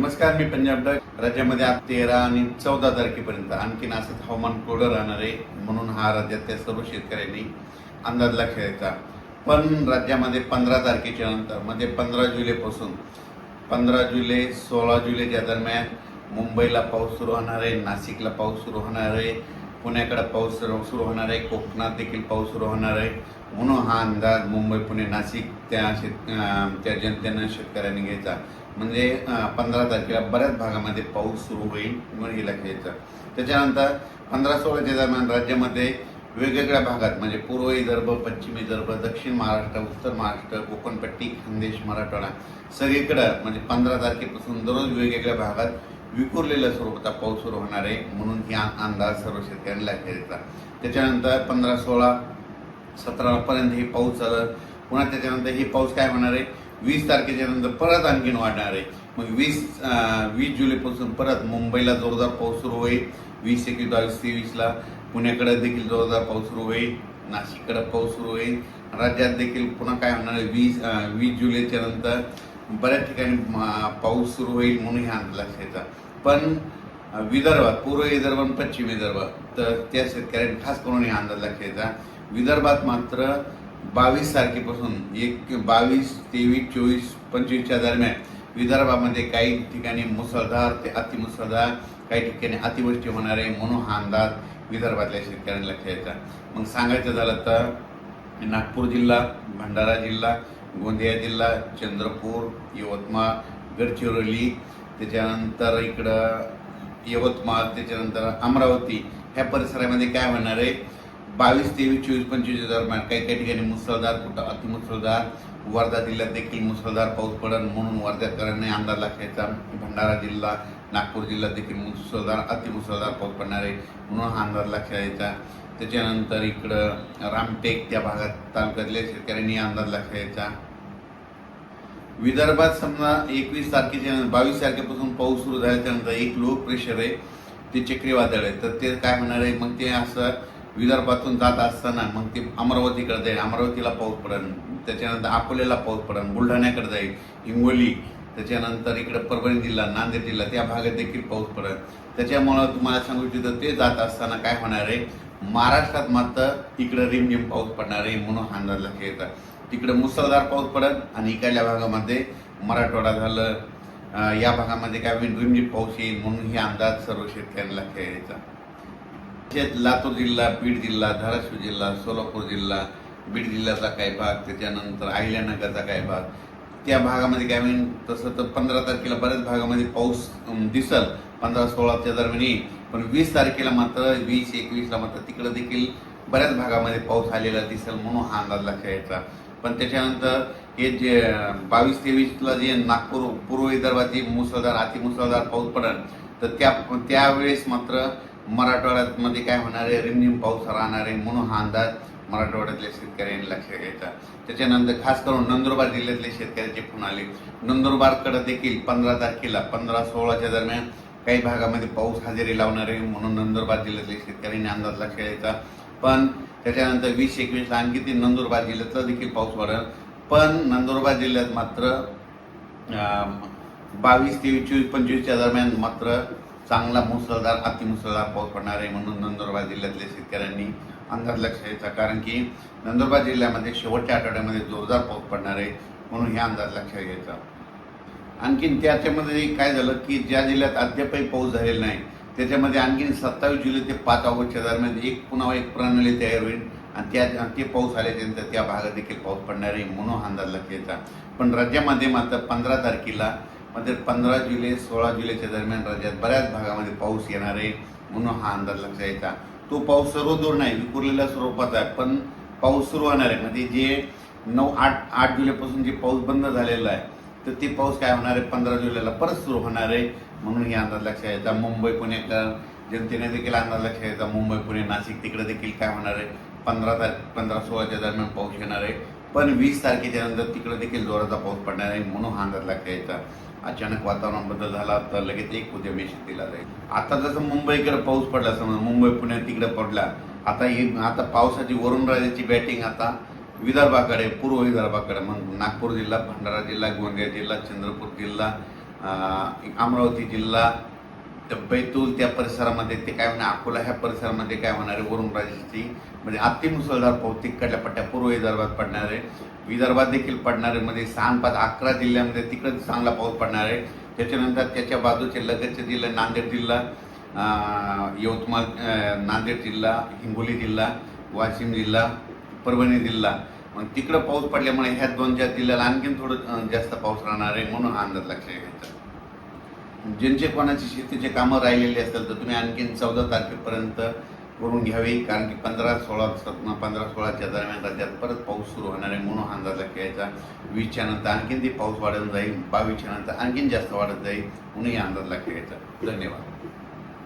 नमस्कार, मी पंजाब डक. राज्यामध्ये आज 13 आणि 14 तारखेपर्यंत आणखीन असंच हवामान कोरडं राहणार आहे, म्हणून हा राज्यातल्या सर्व शेतकऱ्यांनी अंदाज लक्षात. पण राज्यामध्ये 15 तारखेच्या नंतर म्हणजे 15 जुलैपासून 15 जुलै 16 जुलैच्या दरम्यान मुंबईला पाऊस सुरू होणार आहे, नाशिकला पाऊस सुरू होणार आहे, पुण्याकडे पाऊस सुरू होणार आहे, कोकणात देखील पाऊस सुरू होणार आहे. म्हणून हा अंदाज मुंबई, पुणे, नाशिक त्या जनतेनं शेतकऱ्यांनी घ्यायचा. म्हणजे 15 तारखेला बऱ्याच भागामध्ये पाऊस सुरू होईल म्हणून हे लक्षात घ्यायचं. त्याच्यानंतर 15-16च्या दरम्यान राज्यामध्ये वेगवेगळ्या भागात म्हणजे पूर्व विदर्भ, पश्चिम विदर्भ, दक्षिण महाराष्ट्र, उत्तर महाराष्ट्र, कोकणपट्टी, खानदेश, मराठवाडा सगळीकडं म्हणजे 15 तारखेपासून दररोज वेगवेगळ्या भागात विखुरलेल्या स्वरूपाचा पाऊस सुरू होणार आहे. म्हणून ही अंदाज सर्व शेतकऱ्यांनी लक्षात घ्यायचा. त्याच्यानंतर 15, 16, 17 पर्यंत हे पाऊस चालत. पुन्हा त्याच्यानंतर हे पाऊस काय होणार आहे, 20 तारखेच्या नंतर परत आणखीन वाढणार आहे. मग 20 जुलैपासून परत मुंबईला जोरदार पाऊस सुरू होईल. 20, 21, 22, 23ला पुण्याकडे देखील जोरदार पाऊस सुरू होईल, नाशिककडे पाऊस सुरू होईल. राज्यात देखील पुन्हा काय होणार आहे, 20 जुलैच्या नंतर बऱ्याच ठिकाणी पाऊस सुरू होईल म्हणून हे अंदाज लक्षात घ्यायचा. पण विदर्भात, पूर्व विदर्भ आणि पश्चिम विदर्भ, तर त्या शेतकऱ्यांनी खास करून हे अंदाज लक्षात घ्यायचा. विदर्भात मात्र 22 तारखेपासून 22, 23, 24, 25च्या दरम्यान विदर्भामध्ये काही ठिकाणी मुसळधार ते अतिमुसळधार, काही ठिकाणी अतिवृष्टी होणार आहे. म्हणून हा अंदाज विदर्भातल्या शेतकऱ्यांनी लक्षात घ्यायचा. मग सांगायचं झालं तर नागपूर जिल्हा, भंडारा जिल्हा, गोंदिया जिल्हा, चंद्रपूर, यवतमाळ, गडचिरोली, त्याच्यानंतर इकडं यवतमाळ, त्याच्यानंतर अमरावती ह्या परिसरामध्ये काय होणार आहे, 22, 23, 24, 25 दरम्यान काही काही ठिकाणी मुसळधार, कुठं अतिमुसळधार. वर्धा जिल्ह्यात देखील मुसळधार पाऊस पडेल म्हणून वर्ध्याकरांनी अंदाज लक्षात. भंडारा जिल्हा, नागपूर जिल्ह्यात देखील मुसळधार, अतिमुसळधार पाऊस पडणार आहे म्हणून हा अंदाज लक्षात घ्यायचा. त्याच्यानंतर इकडं रामटेक त्या भागात तालुक्यातल्या शेतकऱ्यांनी अंदाज लक्षात घ्यायचा. विदर्भात समजा 21 तारखेच्या 22 तारखेपासून पाऊस सुरू झाल्याच्यानंतर एक लो प्रेशर आहे, ते चक्रीवादळ आहे. तर ते काय होणार आहे, मग ते असं विदर्भातून जात असताना मग ते अमरावतीकडे जाईल, अमरावतीला पाऊस पडेल. त्याच्यानंतर अकोल्याला पाऊस पडेल, बुलढाण्याकडे जाईल, हिंगोली, त्याच्यानंतर इकडं परभणी जिल्हा, नांदेड जिल्हा त्या भागात देखील पाऊस पडेल. त्याच्यामुळं तुम्हाला सांगू इच्छितो, ते जात असताना काय होणार आहे, महाराष्ट्रात मात्र इकडं रिमझिम पाऊस पडणार आहे म्हणून हा अंदाज लक्षात घ्यायचा. तिकडं मुसळधार पाऊस पडेल आणि इकडल्या भागामध्ये मराठवाडा झालं, या भागामध्ये काय होईल, रिमझिम पाऊस येईल म्हणून हे अंदाज सर्व शेतकऱ्यांना लक्षात घ्यायचा. लातूर जिल्हा, बीड जिल्हा, धाराशिव जिल्हा, सोलापूर जिल्हा, बीड जिल्ह्याचा काही भाग, त्याच्यानंतर अहिल्यानगरचा काही भाग, त्या भागामध्ये काय होईल. तसं तर 15 तारखेला बऱ्याच भागामध्ये पाऊस दिसल, 15-16च्या दरम्यान येईल. पण 20 तारखेला मात्र 20, 21ला मात्र तिकडं देखील बऱ्याच भागामध्ये पाऊस आलेला दिसेल म्हणून हा अंदाज लक्षात घ्यायचा. पण त्याच्यानंतर हे जे 22-23ला जे नागपूर, पूर्व विदर्भात मुसळधार, अतिमुसळधार पाऊस पडेल, तर त्यावेळेस मात्र मराठवाड्यामध्ये काय होणार आहे, रिमझिम पाऊस राहणार आहे म्हणून हा अंदाज मराठवाड्यातल्या शेतकऱ्यांनी लक्षात घ्यायचा. त्याच्यानंतर खास करून नंदुरबार जिल्ह्यातले शेतकऱ्याचे फोन आले. नंदुरबारकडे देखील 15 तारखेला 15-16च्या दरम्यान काही भागामध्ये पाऊस हजेरी लावणार आहे म्हणून नंदुरबार जिल्ह्यातल्या शेतकऱ्यांनी अंदाज लक्षात घ्यायचा. पण त्याच्यानंतर 20-21ला आणखी ते नंदुरबार जिल्ह्यातला देखील पाऊस पडेल. पण नंदुरबार जिल्ह्यात मात्र 22, 23, 24, 25च्या दरम्यान मात्र चांगला मुसळधार, अतिमुसळधार पाऊस पडणार आहे म्हणून नंदुरबार जिल्ह्यातल्या शेतकऱ्यांनी अंदाज लक्षात घ्यायचा. कारण की नंदुरबार जिल्ह्यामध्ये शेवटच्या आठवड्यामध्ये जोरदार पाऊस पडणार आहे म्हणून हे अंदाज लक्षात घ्यायचा. आणखीन त्याच्यामध्ये काय झालं की ज्या जिल्ह्यात अद्यापही पाऊस झालेला नाही त्याच्यामध्ये आणखीन 27 जुलै ते 5 ऑगस्टच्या दरम्यान पुन्हा एक प्रणाली तयार होईल आणि ते पाऊस आल्याच्यानंतर त्या भागात देखील पाऊस पडणार आहे म्हणून अंदाज लक्षात घ्यायचा. पण राज्यामध्ये मात्र 15 तारखेला म्हणजे 15 जुलै 16 जुलैच्या दरम्यान राज्यात बऱ्याच भागामध्ये पाऊस येणार आहे म्हणून हा अंदाज लक्षात घ्यायचा. तो पाऊस सर्वदूर नाही, विखुरलेल्या स्वरूपाचा आहे, पण पाऊस सुरू होणार आहे. म्हणजे जे 8 जुलैपासून जे पाऊस बंद झालेला आहे तर ते पाऊस काय होणार आहे, 15 जुलैला परत सुरू होणार आहे म्हणून हे अंदाज लक्षात घ्यायचा. मुंबई, पुण्याकर जनतेने देखील अंदाज लक्षात घ्यायचा. मुंबई, पुणे, नाशिक तिकडे देखील काय होणार आहे, 15-16च्या दरम्यान पाऊस येणार आहे. पण 20 तारखेच्या नंतर तिकडे देखील जोराचा पाऊस पडणार आहे म्हणून हा अंदाज लक्षात घ्यायचा. अचानक वातावरण बदल झाला तर लगेच एक उद्या मेसेज दिला जाईल. आता जसं मुंबईकडे पाऊस पडला, समजा मुंबई, पुणे तिकडे पडला, आता पावसाची वरून राजाची बॅटिंग आता विदर्भाकडे, पूर्व विदर्भाकडे, मग नागपूर जिल्हा, भंडारा जिल्हा, गोंदिया जिल्हा, चंद्रपूर जिल्हा, अमरावती जिल्हा, बैतूल त्या परिसरामध्ये ते काय होणार, अकोला ह्या परिसरामध्ये काय होणार आहे, वरून राजस्थी म्हणजे अतिमुसळधार पाऊस तिकडल्या पट्ट्या पूर्व विदर्भात पडणार आहे. विदर्भात देखील पडणार आहे. मध्ये 6-5-11 जिल्ह्यामध्ये तिकडे चांगला पाऊस पडणार आहे. त्याच्यानंतर त्याच्या बाजूचे लगतचे जिल्हे नांदेड जिल्हा, यवतमाळ, नांदेड जिल्हा, हिंगोली जिल्हा, वाशिम जिल्हा, परभणी जिल्हा, मग तिकडं पाऊस पडल्यामुळे ह्या 2-4 जिल्ह्याला आणखीन थोडं जास्त पाऊस राहणार आहे. म्हणून हा अंदाज लक्षात घ्यायचा. ज्यांचे कोणाची शेतीचे कामं राहिलेली असतील तर तुम्ही आणखीन 14 तारखेपर्यंत करून घ्यावी, कारण की 15-16च्या दरम्यान राज्यात परत पाऊस सुरू होणार आहे. म्हणून हा अंदाज लक्षात घ्यायचा. 20च्या नंतर आणखीन ती पाऊस वाढत जाईल, 22च्या नंतर आणखीन जास्त वाढत जाईल. म्हणून हा अंदाज लक्षात घ्यायचा. धन्यवाद.